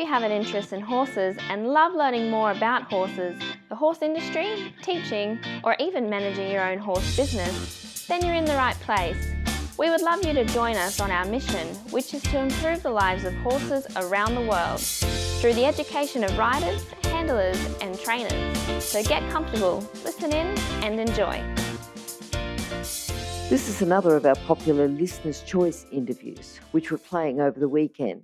you have an interest in horses and love learning more about horses, the horse industry, teaching, or even managing your own horse business, then you're in the right place. We would love you to join us on our mission, which is to improve the lives of horses around the world through the education of riders, handlers, and trainers. So get comfortable, listen in, and enjoy. This is another of our popular Listener's Choice interviews, which we're playing over the weekend.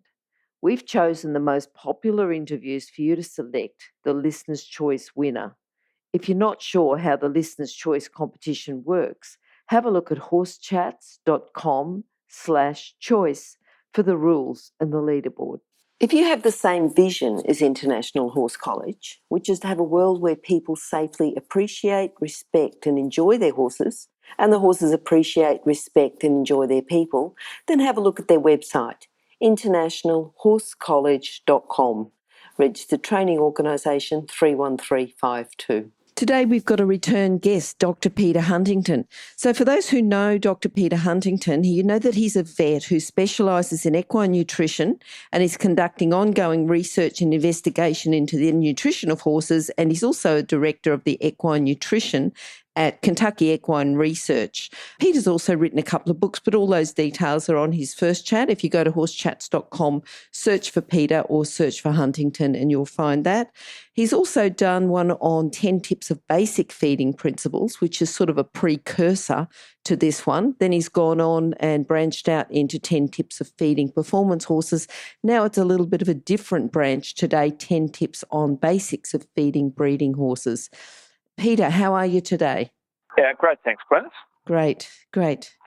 We've chosen the most popular interviews for you to select the Listener's Choice winner. If you're not sure how the Listener's Choice competition works, have a look at horsechats.com/choice for the rules and the leaderboard. If you have the same vision as International Horse College, which is to have a world where people safely appreciate, respect and enjoy their horses, and the horses appreciate, respect and enjoy their people, then have a look at their website, internationalhorsecollege.com, registered training organisation 31352. Today we've got a return guest, Dr. Peter Huntington. So for those who know Dr. Peter Huntington, you know that he's a vet who specialises in equine nutrition and is conducting ongoing research and investigation into the nutrition of horses, and he's also a director of the equine nutrition at Kentucky Equine Research. Peter's also written a couple of books, but all those details are on his first chat. If you go to horsechats.com, search for Peter or search for Huntington and you'll find that. He's also done one on 10 tips of basic feeding principles, which is sort of a precursor to this one. Then he's gone on and branched out into 10 tips of feeding performance horses. Now it's a little bit of a different branch today, 10 tips on basics of feeding breeding horses. Peter, how are you today? Yeah, great. Thanks, Glenys. Great.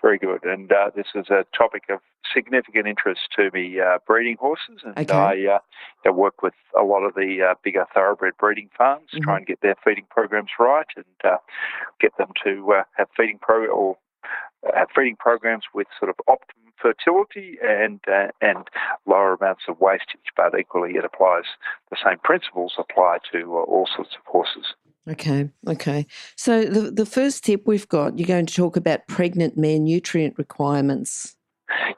Very good. And this is a topic of significant interest to me, breeding horses. And Okay. I work with a lot of the bigger thoroughbred breeding farms, try and get their feeding programs right and get them to have feeding programs with sort of optimum fertility and lower amounts of wastage. But equally, the same principles apply to all sorts of horses. Okay. So the first tip we've got, you're going to talk about pregnant mare nutrient requirements.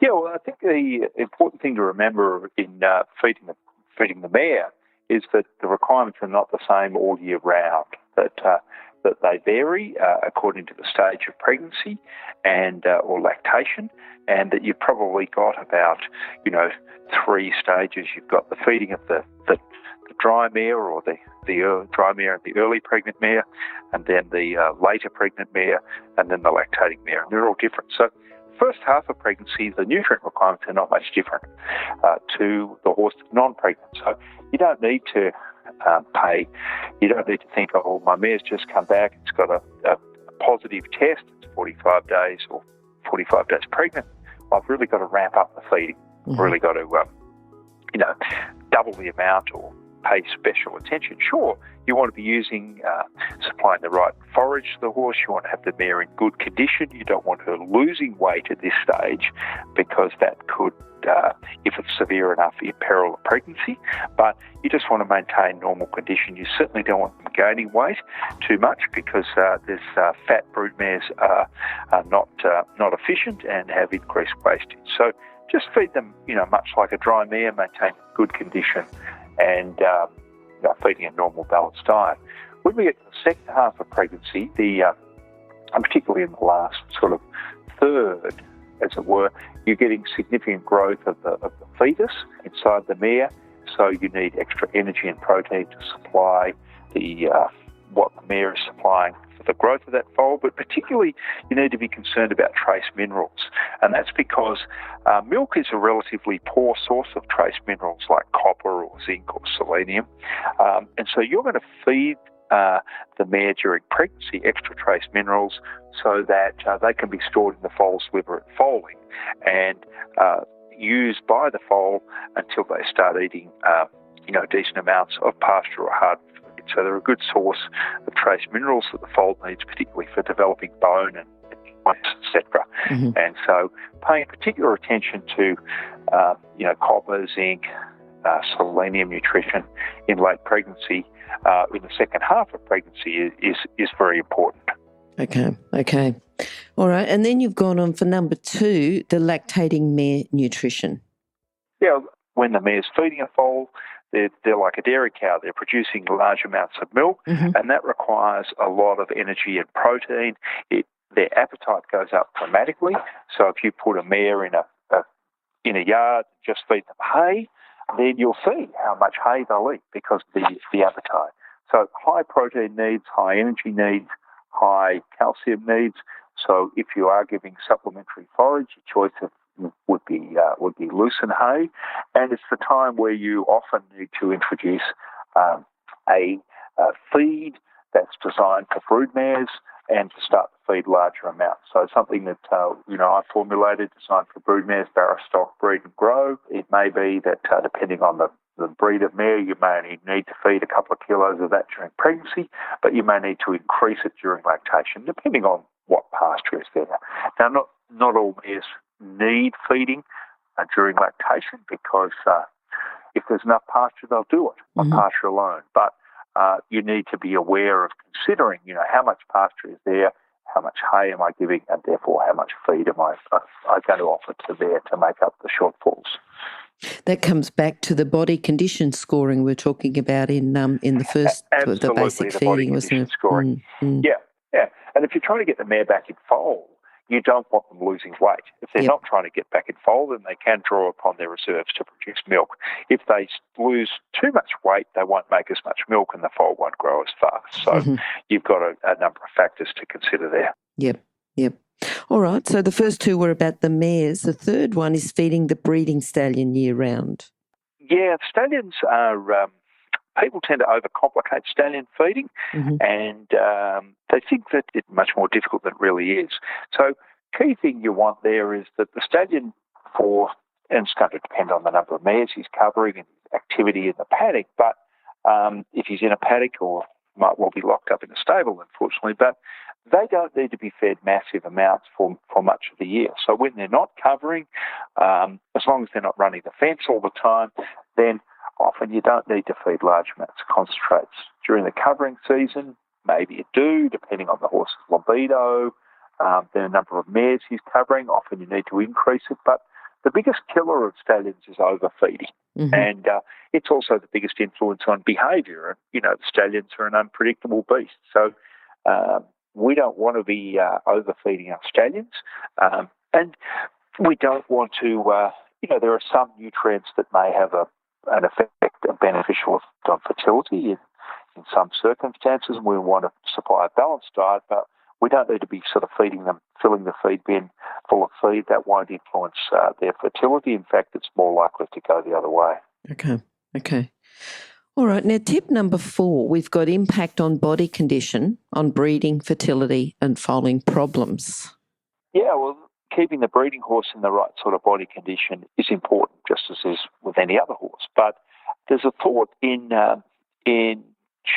Yeah, well, I think the important thing to remember in feeding the mare is that the requirements are not the same all year round, that they vary according to the stage of pregnancy and or lactation, and that you've probably got about, 3 stages. You've got the feeding of the dry mare or the dry mare and the early pregnant mare, and then the later pregnant mare, and then the lactating mare. And they're all different. So first half of pregnancy, the nutrient requirements are not much different to the horse that's non-pregnant. So you don't need to you don't need to think, oh, my mare's just come back, it's got a positive test, it's 45 days or 45 days pregnant. I've really got to ramp up the feeding. I've really got to, double the amount or pay special attention. Sure, you want to be supplying the right forage to the horse. You want to have the mare in good condition. You don't want her losing weight at this stage because that could, if it's severe enough, imperil the pregnancy. But you just want to maintain normal condition. You certainly don't want them gaining weight too much because there's fat brood mares are not efficient and have increased wastage. So just feed them, much like a dry mare, maintain good condition and feeding a normal balanced diet. When we get to the second half of pregnancy, and particularly in the last sort of third, as it were, you're getting significant growth of the fetus inside the mare, so you need extra energy and protein to supply what the mare is supplying for the growth of that foal, but particularly you need to be concerned about trace minerals, and that's because milk is a relatively poor source of trace minerals like copper or zinc or selenium, and so you're going to feed the mare during pregnancy extra trace minerals so that they can be stored in the foal's liver at foaling and used by the foal until they start eating decent amounts of pasture or hard food. So they're a good source of trace minerals that the foal needs, particularly for developing bone and etc. And so paying particular attention to copper, zinc, selenium nutrition in late pregnancy, in the second half of pregnancy is very important. Okay. All right. And then you've gone on for number 2, the lactating mare nutrition. Yeah, when the mare's feeding a foal, they're like a dairy cow. They're producing large amounts of milk, and that requires a lot of energy and protein. Their appetite goes up dramatically. So if you put a mare in a yard, just feed them hay, then you'll see how much hay they'll eat because of the appetite. So high protein needs, high energy needs, high calcium needs. So if you are giving supplementary forage, your choice would be lucerne hay, and it's the time where you often need to introduce a feed that's designed for brood mares and to start to feed larger amounts. So something that I formulated, designed for brood mares, barrow stock, breed and grow. It may be that depending on the breed of mare, you may only need to feed a couple of kilos of that during pregnancy, but you may need to increase it during lactation, depending on what pasture is there. Now, not all mares need feeding during lactation because if there's enough pasture, they'll do it on pasture alone. But you need to be aware of considering, how much pasture is there, how much hay am I giving, and therefore how much feed am I going to offer to there to make up the shortfalls. That comes back to the body condition scoring we're talking about in the first, Absolutely, the basic the feeding, body wasn't condition it? Scoring. Yeah. And if you're trying to get the mare back in foal, you don't want them losing weight. If they're not trying to get back in foal, then they can draw upon their reserves to produce milk. If they lose too much weight, they won't make as much milk and the foal won't grow as fast. So you've got a number of factors to consider there. Yep. All right, so the first two were about the mares. The third one is feeding the breeding stallion year round. Yeah, stallions are... people tend to overcomplicate stallion feeding and they think that it's much more difficult than it really is. So key thing you want there is that the stallion and it's going to depend on the number of mares he's covering and activity in the paddock, but if he's in a paddock or might well be locked up in a stable, unfortunately, but they don't need to be fed massive amounts for much of the year. So when they're not covering, as long as they're not running the fence all the time, then often you don't need to feed large amounts of concentrates. During the covering season, maybe you do, depending on the horse's libido, the number of mares he's covering. Often you need to increase it. But the biggest killer of stallions is overfeeding. And it's also the biggest influence on behaviour. The stallions are an unpredictable beast. So we don't want to be overfeeding our stallions. And we don't want to, there are some nutrients that may have a beneficial effect on fertility in some circumstances, and we want to supply a balanced diet, but we don't need to be sort of feeding them, filling the feed bin full of feed. That won't influence their fertility. In fact, it's more likely to go the other way. Okay. All right, now tip number 4, we've got impact on body condition, on breeding, fertility and foaling problems. Yeah, well, keeping the breeding horse in the right sort of body condition is important, just as is with any other horse. But there's a thought in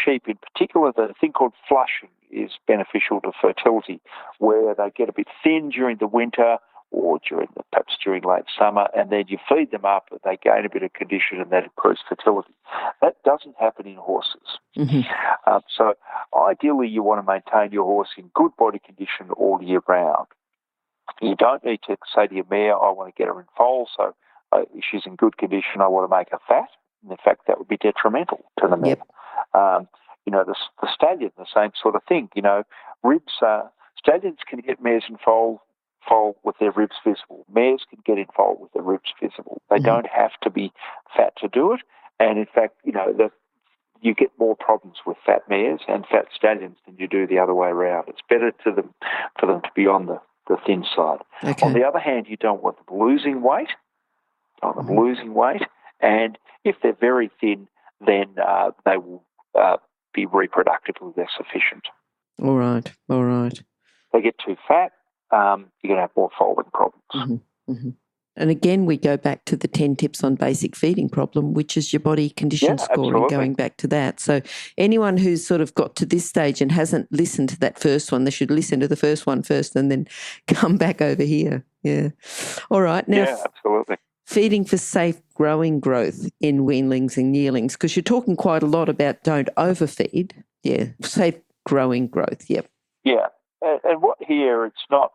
sheep in particular that a thing called flushing is beneficial to fertility, where they get a bit thin during the winter or perhaps during late summer, and then you feed them up, they gain a bit of condition, and that improves fertility. That doesn't happen in horses. So ideally, you want to maintain your horse in good body condition all year round. You don't need to say to your mare, I want to get her in foal, so if she's in good condition, I want to make her fat. And in fact, that would be detrimental to the mare. The stallion, the same sort of thing. Ribs, stallions can get mares in foal with their ribs visible. Mares can get in foal with their ribs visible. They don't have to be fat to do it. And in fact, you get more problems with fat mares and fat stallions than you do the other way around. It's better for them to be on the thin side. Okay. On the other hand, you don't want them losing weight. And if they're very thin, then they will be reproductively less efficient. All right. If they get too fat, you're going to have more foaling problems. And again, we go back to the 10 tips on basic feeding problem, which is your body condition scoring, absolutely. Going back to that. So anyone who's sort of got to this stage and hasn't listened to that first one, they should listen to the first one first and then come back over here. Yeah. All right. Now, absolutely. Feeding for safe growing growth in weanlings and yearlings, because you're talking quite a lot about don't overfeed. Yeah. Safe growing growth. Yep. Yeah. And what here, it's not...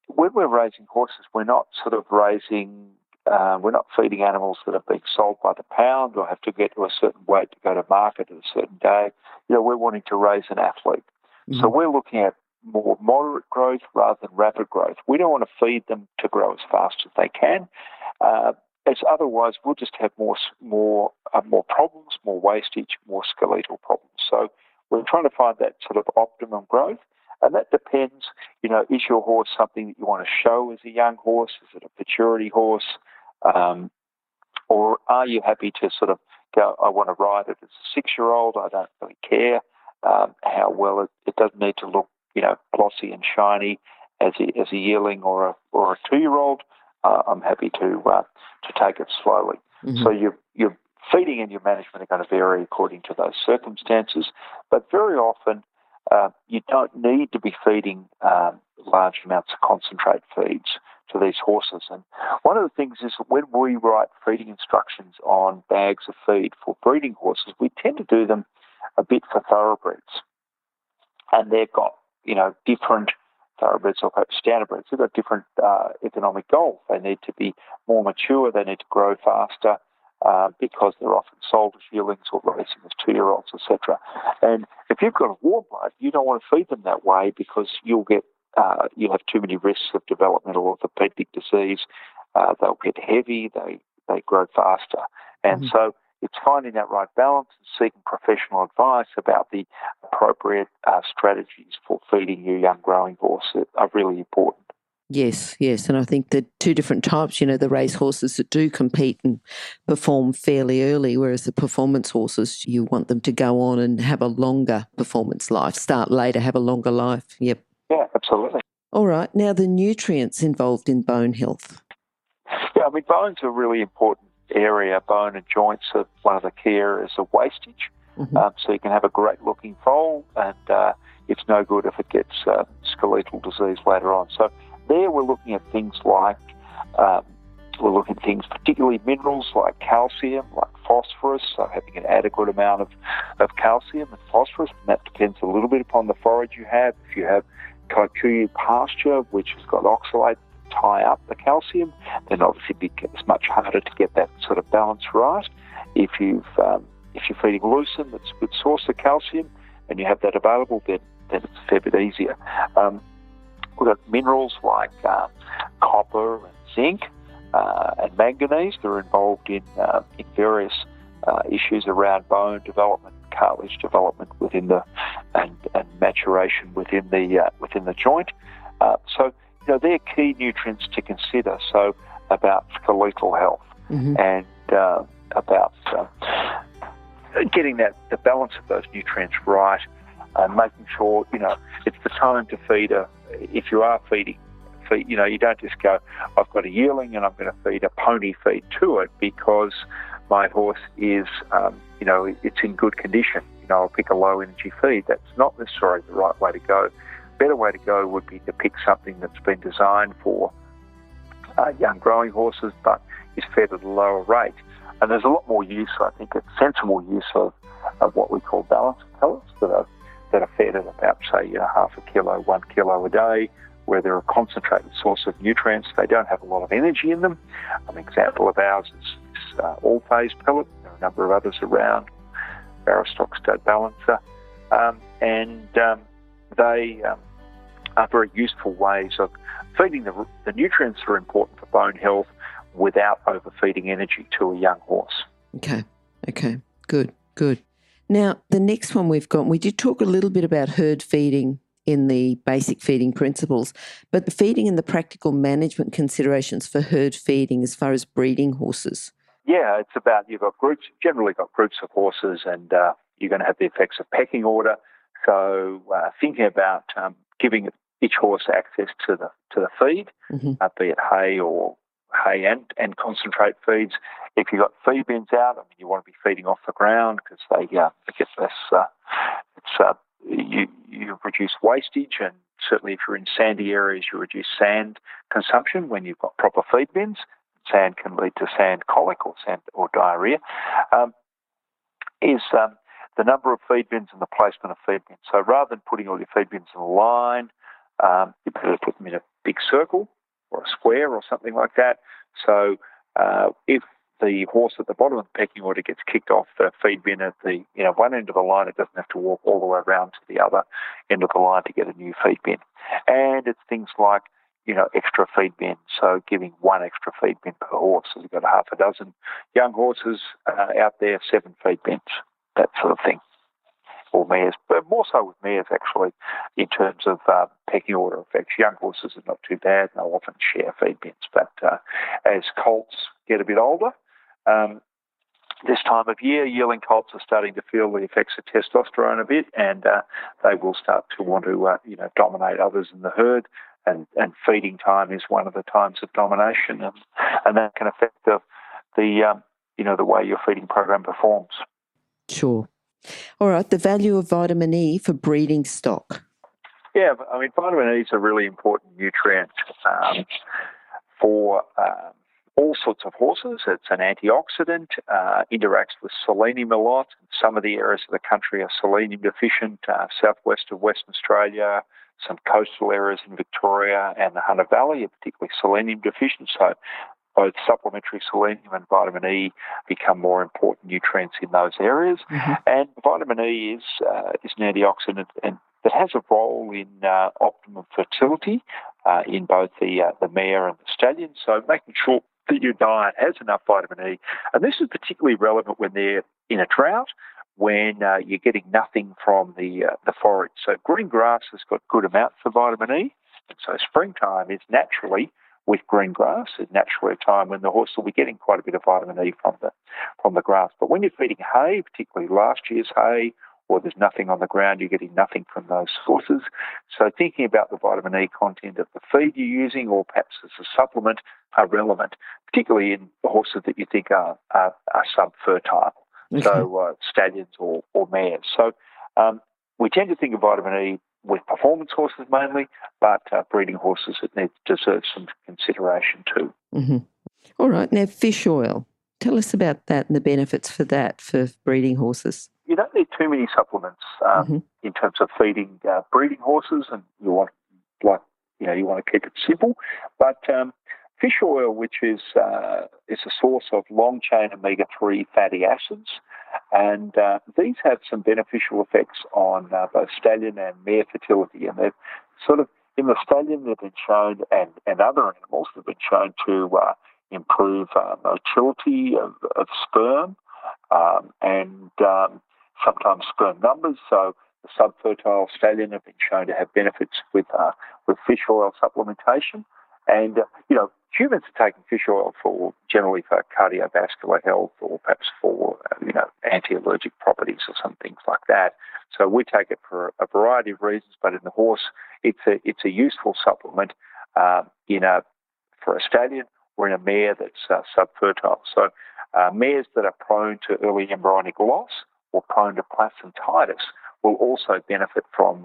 when we're raising horses, we're not sort of raising We're not feeding animals that are being sold by the pound or have to get to a certain weight to go to market at a certain day. We're wanting to raise an athlete. Mm-hmm. So we're looking at more moderate growth rather than rapid growth. We don't want to feed them to grow as fast as they can, as otherwise we'll just have more problems, more wastage, more skeletal problems. So we're trying to find that sort of optimum growth, and that depends, is your horse something that you want to show as a young horse? Is it a maturity horse? Or are you happy to sort of go, I want to ride it as a 6-year-old, I don't really care how well it doesn't need to look, glossy and shiny as a yearling or a 2-year-old. I'm happy to take it slowly. Mm-hmm. So your feeding and your management are going to vary according to those circumstances, but very often you don't need to be feeding large amounts of concentrate feeds to these horses. And one of the things is that when we write feeding instructions on bags of feed for breeding horses, we tend to do them a bit for thoroughbreds. And they've got, different thoroughbreds or standardbreds. They've got different economic goals. They need to be more mature. They need to grow faster because they're often sold as yearlings or racing as 2-year-olds, etc. And if you've got a warm blood, you don't want to feed them that way because you'll have too many risks of developmental orthopedic disease. They'll get heavy. They grow faster. And so it's finding that right balance and seeking professional advice about the appropriate strategies for feeding your young growing horse are really important. Yes. And I think the two different types, the race horses that do compete and perform fairly early, whereas the performance horses, you want them to go on and have a longer performance life, start later, have a longer life. Yep. Yeah, absolutely. All right. Now, the nutrients involved in bone health. Yeah, bones are a really important area. Bone and joints are one of the key areas of wastage. Mm-hmm. So you can have a great-looking foal, and it's no good if it gets skeletal disease later on. So there we're looking at things like, particularly minerals like calcium, like phosphorus, so having an adequate amount of calcium and phosphorus, and that depends a little bit upon the forage you have. If you have kikuyu pasture, which has got oxalate to tie up the calcium, then obviously it's much harder to get that sort of balance right. If you're feeding lucerne, that's a good source of calcium, and you have that available, then it's a fair bit easier. We've got minerals like copper and zinc and manganese. They're involved in various issues around bone development, cartilage development within and maturation within the joint. So they're key nutrients to consider. So about skeletal health and about getting the balance of those nutrients right, and making sure it's the time to feed if you are feeding, you don't just go, I've got a yearling and I'm going to feed a pony feed to it because my horse is, it's in good condition. I'll pick a low energy feed. That's not necessarily the right way to go. Better way to go would be to pick something that's been designed for young growing horses but is fed at a lower rate. And there's a lot more use, I think, a sensible use of what we call balanced pellets that are fed at about, say, half a kilo, 1 kilo a day, where they're a concentrated source of nutrients. They don't have a lot of energy in them. An example of ours is all-phase pellet. There are a number of others around, Barrow-Stock State Balancer, and they are very useful ways of feeding the nutrients that are important for bone health without overfeeding energy to a young horse. Okay, good. Now, the next one we've got, we did talk a little bit about herd feeding in the basic feeding principles, but the feeding and the practical management considerations for herd feeding as far as breeding horses. Yeah, it's about, you've got generally got groups of horses, and you're going to have the effects of pecking order. So thinking about giving each horse access to the feed, be it hay and concentrate feeds. If you've got feed bins out, you want to be feeding off the ground because they get less. You reduce wastage, and certainly if you're in sandy areas, you reduce sand consumption when you've got proper feed bins. Sand can lead to sand colic or diarrhea. Is the number of feed bins and the placement of feed bins. So rather than putting all your feed bins in a line, you better put them in a big circle or a square or something like that. So If the horse at the bottom of the pecking order gets kicked off the feed bin at the one end of the line, it doesn't have to walk all the way around to the other end of the line to get a new feed bin. And it's things like extra feed bins, so giving one extra feed bin per horse. So we've got half a dozen young horses out there, 7 feed bins, that sort of thing. Or mares, but more so with mares actually, in terms of pecking order effects. Young horses are not too bad, and they'll often share feed bins. But as colts get a bit older, this time of year, yearling colts are starting to feel the effects of testosterone a bit, and they will start to want to dominate others in the herd. And feeding time is one of the times of domination, and that can affect the way your feeding program performs. Sure. All right, the value of vitamin E for breeding stock. Yeah, I mean, vitamin E is a really important nutrient for all sorts of horses. It's an antioxidant, interacts with selenium a lot. Some of the areas of the country are selenium deficient, southwest of Western Australia, some coastal areas in Victoria and the Hunter Valley are particularly selenium deficient. So both supplementary selenium and vitamin E become more important nutrients in those areas. Mm-hmm. And vitamin E is an antioxidant and that has a role in optimum fertility in both the mare and the stallion. So making sure that your diet has enough vitamin E. And this is particularly relevant when they're in a drought, when you're getting nothing from the forage. So green grass has got good amounts of vitamin E. And so springtime is naturally, with green grass, is naturally a time when the horse will be getting quite a bit of vitamin E from the grass. But when you're feeding hay, particularly last year's hay, or there's nothing on the ground, you're getting nothing from those sources. So thinking about the vitamin E content of the feed you're using, or perhaps as a supplement, are relevant, particularly in the horses that you think are sub-fertile, okay. So stallions or mares. So we tend to think of vitamin E with performance horses mainly, but breeding horses, it deserves some consideration too. Mm-hmm. All right, now fish oil. Tell us about that and the benefits for that for breeding horses. You don't need too many supplements in terms of feeding breeding horses, and you want to keep it simple. But fish oil, which is a source of long-chain omega-3 fatty acids, and these have some beneficial effects on both stallion and mare fertility. And they've sort of, in the stallion, they've been shown, and other animals, they've been shown to improve motility of sperm and sometimes sperm numbers. So the subfertile stallion have been shown to have benefits with fish oil supplementation. And, humans are taking fish oil generally for cardiovascular health, or perhaps for, anti-allergic properties or some things like that. So we take it for a variety of reasons, but in the horse, it's a useful supplement, for a stallion or in a mare that's subfertile. So mares that are prone to early embryonic loss or prone to placentitis will also benefit from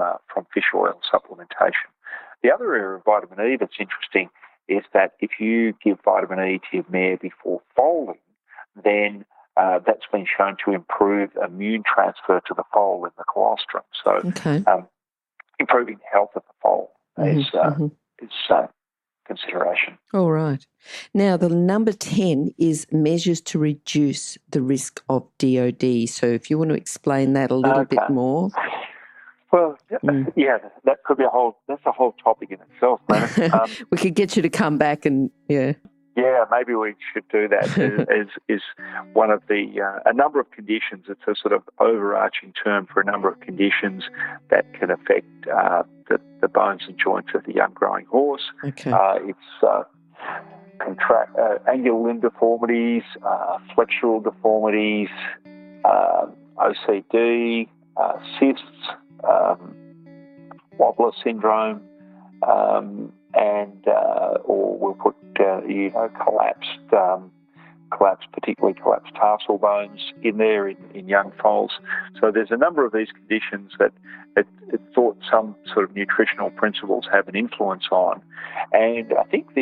fish oil supplementation. The other area of vitamin E that's interesting is that if you give vitamin E to your mare before foaling, then that's been shown to improve immune transfer to the foal in the colostrum. So improving the health of the foal is consideration. All right. Now, the number 10 is measures to reduce the risk of DOD. So if you want to explain that a little bit more. Well, yeah, that could be that's a whole topic in itself, Glenys. We could get you to come back and, Yeah, maybe we should do that. Is one of a number of conditions. It's a sort of overarching term for a number of conditions that can affect the bones and joints of the young growing horse. Okay. It's angular limb deformities, flexural deformities, OCD, cysts, wobbler syndrome, and or we'll put particularly collapsed tarsal bones in there in young foals. So there's a number of these conditions that it's thought some sort of nutritional principles have an influence on, and I think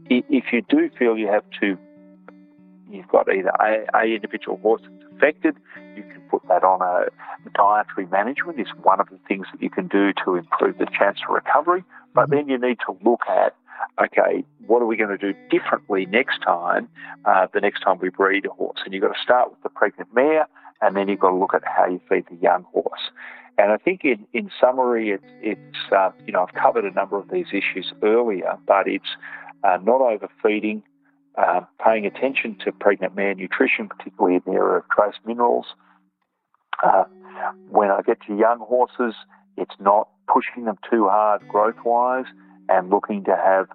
if you do feel you've got either a individual horse that's affected, you can put that on a dietary management is one of the things that you can do to improve the chance of recovery. But then you need to look at, what are we going to do differently next time, the next time we breed a horse? And you've got to start with the pregnant mare, and then you've got to look at how you feed the young horse. And I think in summary, I've covered a number of these issues earlier, but it's not overfeeding, paying attention to pregnant mare nutrition, particularly in the area of trace minerals. When I get to young horses, it's not pushing them too hard growth-wise and looking to have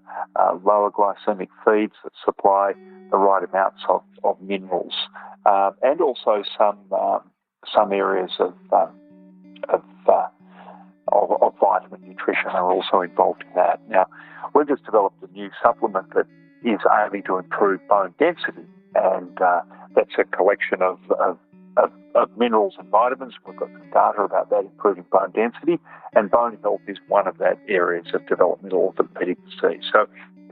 lower glycemic feeds that supply the right amounts of minerals, and also some areas of vitamin nutrition are also involved in that. Now, we've just developed a new supplement that is aiming to improve bone density, and that's a collection of minerals and vitamins. We've got some data about that improving bone density, and bone health is one of that areas of developmental orthopedic disease. So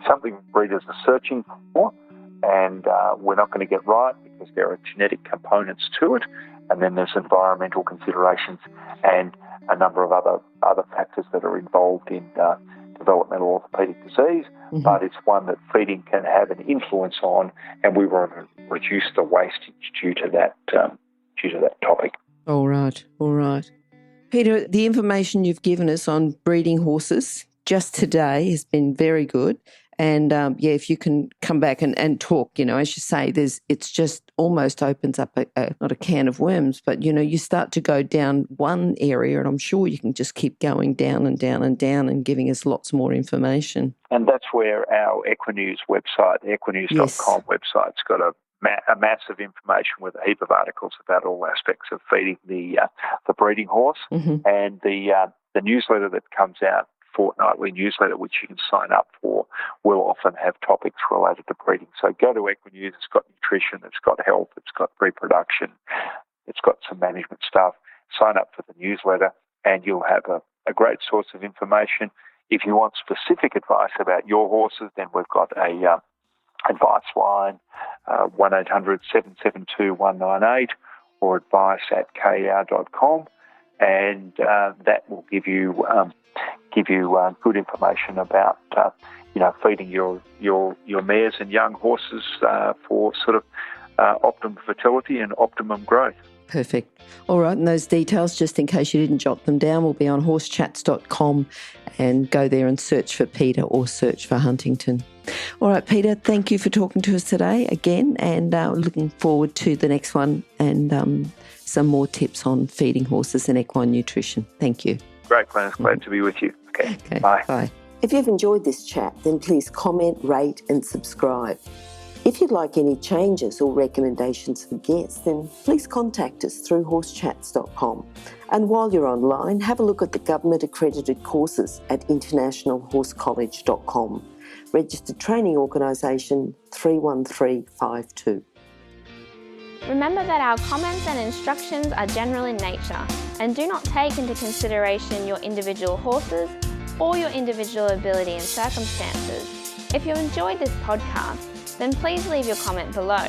something breeders are searching for, and we're not going to get right because there are genetic components to it, and then there's environmental considerations and a number of other factors that are involved in developmental orthopedic disease, but it's one that feeding can have an influence on, and we want to reduce the wastage due to that topic. All right. Peter, the information you've given us on breeding horses just today has been very good. And if you can come back and talk, as you say, it's just almost opens up not a can of worms, but, you start to go down one area, and I'm sure you can just keep going down and down and down and giving us lots more information. And that's where our Equinews website, equinews.com website's got a massive information with a heap of articles about all aspects of feeding the breeding horse, and the newsletter that comes out, fortnightly newsletter, which you can sign up for, will often have topics related to breeding. So go to Equinews. It's got nutrition, it's got health, it's got reproduction, it's got some management stuff. Sign up for the newsletter, and you'll have a great source of information. If you want specific advice about your horses, then we've got a advice line, 1-800-772-198, or advice@kr.com, and that will give you good information about feeding your mares and young horses for sort of optimum fertility and optimum growth. Perfect. All right, and those details, just in case you didn't jot them down, will be on horsechats.com, and go there and search for Peter or search for Huntington. All right, Peter, thank you for talking to us today again, and looking forward to the next one and some more tips on feeding horses and equine nutrition. Thank you. Great, Glenys. Glad to be with you. Okay. Bye. If you've enjoyed this chat, then please comment, rate and subscribe. If you'd like any changes or recommendations for guests, then please contact us through horsechats.com. And while you're online, have a look at the government-accredited courses at internationalhorsecollege.com. Registered Training Organisation 31352. Remember that our comments and instructions are general in nature and do not take into consideration your individual horses or your individual ability and circumstances. If you enjoyed this podcast, then please leave your comment below.